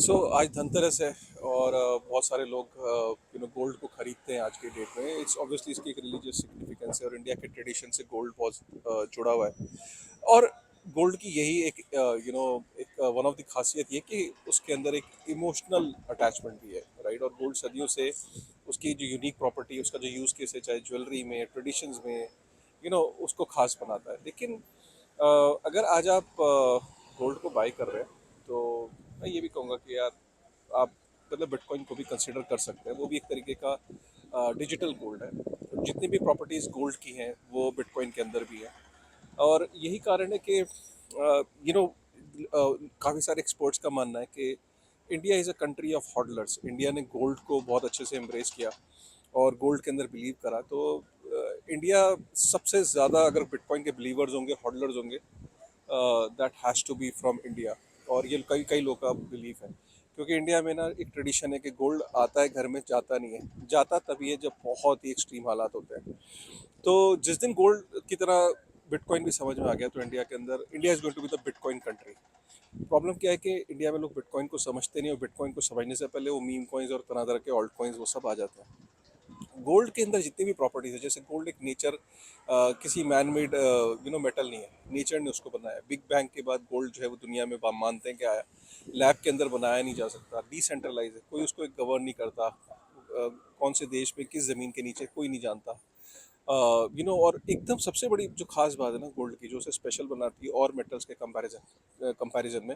आज धनतेरस है और बहुत सारे लोग गोल्ड को खरीदते हैं आज के डेट में। इट्स ऑब्वियसली इसकी एक रिलीजियस सिग्निफिकेंस है और इंडिया के ट्रेडिशन से गोल्ड बहुत जुड़ा हुआ है। और गोल्ड की यही एक एक वन ऑफ द खासियत ये कि उसके अंदर एक इमोशनल अटैचमेंट भी है, राइट। और गोल्ड सदियों से उसकी जो यूनिक प्रॉपर्टी, उसका जो यूज़ केस है, चाहे ज्वेलरी में, ट्रेडिशंस में, उसको खास बनाता है। लेकिन अगर आज आप गोल्ड को बाय कर रहे हैं तो मैं ये भी कहूँगा कि यार आप मतलब बिटकॉइन को भी कंसिडर कर सकते हैं। वो भी एक तरीके का डिजिटल गोल्ड है। जितनी भी प्रॉपर्टीज गोल्ड की हैं वो बिटकॉइन के अंदर भी है। और यही कारण है कि काफ़ी सारे एक्सपर्ट्स का मानना है कि India is a country of hoarders. India ने गोल्ड को बहुत अच्छे से एम्ब्रेस किया और गोल्ड के अंदर बिलीव करा। तो इंडिया सबसे ज़्यादा अगर बिटकॉइन के बिलीवर्स होंगे, हॉडलर्स होंगे, that has to be from India. और ये कई कई लोग का बिलीफ है, क्योंकि इंडिया में ना एक ट्रेडिशन है कि गोल्ड आता है घर में, जाता नहीं है। जाता तभी है जब बहुत ही एक्सट्रीम हालात होते हैं। तो जिस दिन गोल्ड की तरह बिटकॉइन भी समझ में आ गया तो इंडिया के अंदर India is going to be the bitcoin country. Problem क्या है कि इंडिया में लोग बिटकॉइन को समझते नहीं, और बिटकॉइन को समझने से पहले वो मीम कॉइन्स और तरह तरह के ऑल्ट कॉइन्स वो सब आ जाते हैं। गोल्ड के अंदर जितनी भी प्रॉपर्टीज है, जैसे गोल्ड एक नेचर, किसी मैन मेड मेटल नहीं है। नेचर ने उसको बनाया। बिग बैंग के बाद गोल्ड जो है वो दुनिया में मानते हैं क्या है, लैब के अंदर बनाया नहीं जा सकता। डिसेंट्रलाइज है, कोई उसको एक गवर्न नहीं करता। कौन से देश में किस ज़मीन के नीचे कोई नहीं जानता। और एकदम सबसे बड़ी जो खास बात है ना गोल्ड की, जो उसे स्पेशल बनाती है और मेटल्स के कंपैरिजन में,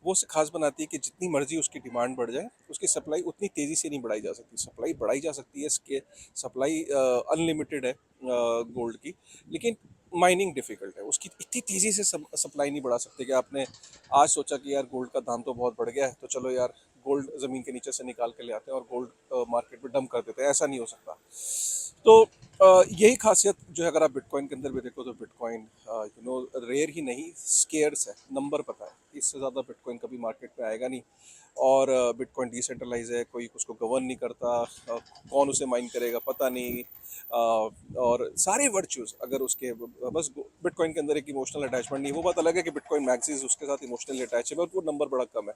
वो उसे खास बनाती है कि जितनी मर्जी उसकी डिमांड बढ़ जाए, उसकी सप्लाई उतनी तेज़ी से नहीं बढ़ाई जा सकती। सप्लाई बढ़ाई जा सकती है, इसके सप्लाई अनलिमिटेड है गोल्ड की। लेकिन माइनिंग डिफ़िकल्ट है, उसकी इतनी तेज़ी से सप्लाई नहीं बढ़ा सकते कि आपने आज सोचा कि यार गोल्ड का दाम तो बहुत बढ़ गया है, तो चलो यार गोल्ड ज़मीन के नीचे से निकाल के ले आते हैं और गोल्ड मार्केट में डंप कर देते हैं। ऐसा नहीं हो सकता। तो यही खासियत जो है, अगर आप बिटकॉइन के अंदर भी देखो तो बिटकॉइन रेयर ही नहीं, स्केयर्स है। नंबर पता है, इससे ज़्यादा बिटकॉइन कभी मार्केट में आएगा नहीं। और बिटकॉइन डिसेंट्रलाइज है, कोई उसको गवर्न नहीं करता। कौन उसे माइन करेगा पता नहीं। और सारे वर्च्यूज अगर उसके बस बिटकॉइन के अंदर एक इमोशनल अटैचमेंट नहीं। वो बात अलग है कि बिटकॉइन मैक्सिस उसके साथ इमोशनली अटैच है, और वो नंबर बड़ा कम है।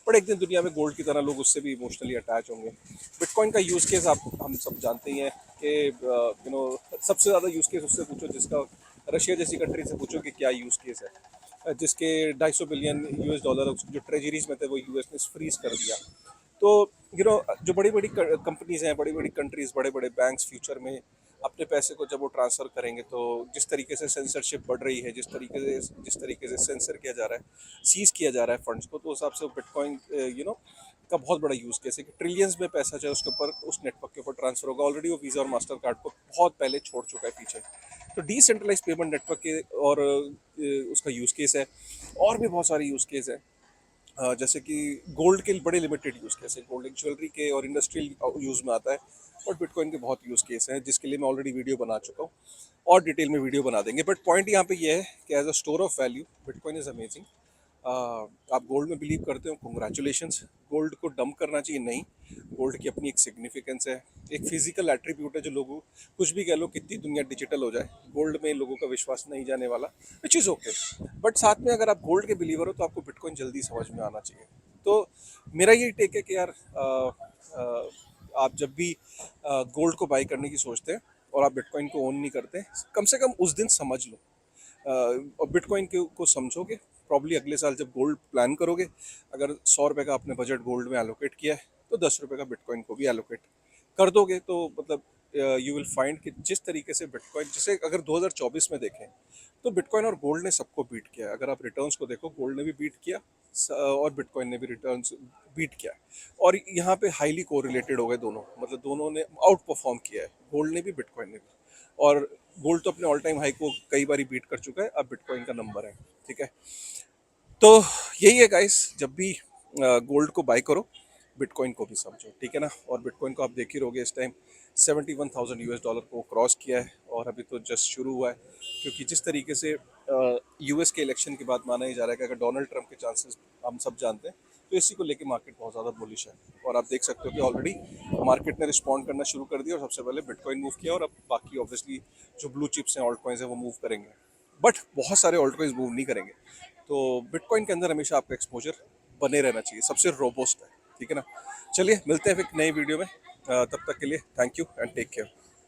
बट एक दिन दुनिया में गोल्ड की तरह लोग उससे भी इमोशनली अटैच होंगे। बिटकॉइन का यूज़ केस आप हम सब जानते ही हैं कि सबसे ज़्यादा यूज़ केस उससे पूछो जिसका, रशिया जैसी कंट्री से पूछो कि क्या यूज़ केस है। जिसके 250 बिलियन यूएस डॉलर जो ट्रेजरीज में थे वो यूएस ने फ्रीज कर दिया। तो जो बड़ी बड़ी कंपनीज हैं, बड़ी बड़ी कंट्रीज, बड़े बड़े बैंक्स फ्यूचर में अपने पैसे को जब वो ट्रांसफ़र करेंगे, तो जिस तरीके से सेंसरशिप बढ़ रही है, जिस तरीके से सेंसर किया जा रहा है, सीज किया जा रहा है फंड्स को, तो उस हिसाब से बिटकॉइन का बहुत बड़ा यूज़ केस है कि ट्रिलियंस में पैसा चाहे उसके ऊपर, उस नेटवर्क के ऊपर ट्रांसफर होगा। ऑलरेडी वो वीज़ा और मास्टर कार्ड को बहुत पहले छोड़ चुका है पीछे। तो डिसेंट्रलाइज पेमेंट नेटवर्क के और उसका यूज़ केस है। और भी बहुत सारे यूज़ केस है। जैसे कि गोल्ड के बड़े लिमिटेड यूज़ केस है। गोल्ड एक ज्वेलरी के और इंडस्ट्रियल यूज़ में आता है। और बिटकॉइन के बहुत यूज़ केस हैं जिसके लिए मैं ऑलरेडी वीडियो बना चुका हूँ, और डिटेल में वीडियो बना देंगे। बट पॉइंट यहाँ पे ये है कि as a store of value bitcoin is amazing. आप गोल्ड में बिलीव करते हो, कॉन्ग्रेचुलेशंस। गोल्ड को डंप करना चाहिए नहीं। गोल्ड की अपनी एक सिग्निफिकेंस है, एक फिजिकल एट्रीब्यूट है जो लोगों, कुछ भी कह लो, कितनी दुनिया डिजिटल हो जाए, गोल्ड में लोगों का विश्वास नहीं जाने वाला, विच इज़ ओके। बट साथ में अगर आप गोल्ड के बिलीवर हो तो आपको बिटकॉइन जल्दी समझ में आना चाहिए। तो मेरा यही टेक है कि यार आप जब भी गोल्ड को बाई करने की सोचते हैं और आप बिटकॉइन को ओन नहीं करते, कम से कम उस दिन समझ लो। और बिटकॉइन को समझोगे प्रॉब्ली अगले साल जब गोल्ड प्लान करोगे। अगर 100 रुपये का आपने बजट गोल्ड में एलोकेट किया है, तो 10 रुपये का बिटकॉइन को भी एलोकेट कर दोगे। तो मतलब यू विल फाइंड कि जिस तरीके से बिटकॉइन, जैसे अगर 2024 में देखें तो बिटकॉइन और गोल्ड ने सबको बीट किया है। अगर आप रिटर्न्स को देखो, गोल्ड ने भी बीट किया और बिटकॉइन ने भी रिटर्न्स बीट किया है। और यहाँ पे हाईली कोरिलेटेड हो गए दोनों, मतलब दोनों ने आउट परफॉर्म किया है, गोल्ड ने भी बिटकॉइन ने भी। और गोल्ड तो अपने ऑल टाइम हाई को कई बार बीट कर चुका है, अब बिटकॉइन का नंबर है। ठीक है। तो यही है गाइस, जब भी गोल्ड को बाय करो, बिटकॉइन को भी समझो, ठीक है ना। और बिटकॉइन को आप देख ही रहोगे, इस टाइम 71,000 यूएस डॉलर को क्रॉस किया है, और अभी तो जस्ट शुरू हुआ है। क्योंकि जिस तरीके से यूएस के इलेक्शन के बाद माना ही जा रहा है कि अगर डोनाल्ड ट्रंप के चांसेस हम सब जानते हैं, तो इसी को लेके मार्केट बहुत ज़्यादा बुलिश है। और आप देख सकते हो कि ऑलरेडी मार्केट ने रिस्पॉन्ड करना शुरू कर दिया, और सबसे पहले बिटकॉइन मूव किया, और अब बाकी ऑब्वियसली जो ब्लू चिप्स हैं, ऑल्ट कॉइन्स हैं, वो मूव करेंगे। बट बहुत सारे ऑल्ट कॉइन्स मूव नहीं करेंगे। तो बिटकॉइन के अंदर हमेशा आपका एक्सपोजर बने रहना चाहिए, सबसे रोबोस्ट है, ठीक है ना। चलिए मिलते हैं फिर एक नई वीडियो में, तब तक के लिए thank you and take care.